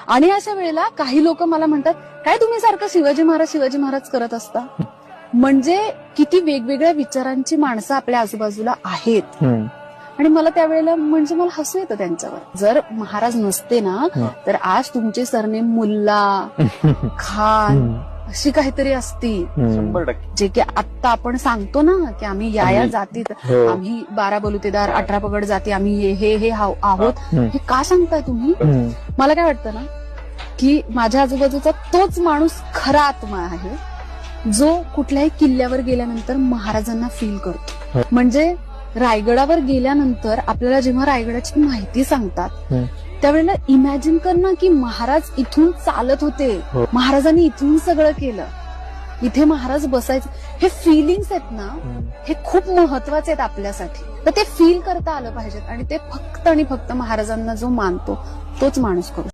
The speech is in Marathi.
आणि अशा वेळेला काही लोक मला म्हणतात, काय तुम्ही सारखं शिवाजी महाराज करत असता. म्हणजे किती वेगवेगळ्या विचारांची माणसं आपल्या आजूबाजूला आहेत. आणि मला त्यावेळेला म्हणजे मला हसू येतं त्यांच्यावर. जर महाराज नसते ना तर आज तुमचे सरनेम मुल्ला खान अशी काहीतरी असती. 100%. जे की आता आपण सांगतो ना की आम्ही या जातीत, आम्ही 12 बलुतेदार 18 पगड जाती, आम्ही हे आहोत. हे का सांगताय तुम्ही? मला काय वाटतं ना की माझ्या आजूबाजूचा तोच माणूस खरा आत्मा आहे जो कुठल्याही किल्ल्यावर गेल्यानंतर महाराजांना फील करतो. म्हणजे रायगडावर गेल्यानंतर आपल्याला जेव्हा रायगडाची माहिती सांगतात त्यावेळेला इमॅजिन कर ना की महाराज इथून चालत होते, महाराजांनी इथून सगळं केलं, इथे महाराज बसायचे. हे फिलिंग्स आहेत ना, हे खूप महत्वाचे आहेत आपल्यासाठी. तर ते फील करता आलं पाहिजेत आणि ते फक्त आणि फक्त महाराजांना जो मानतो तोच माणूस करू.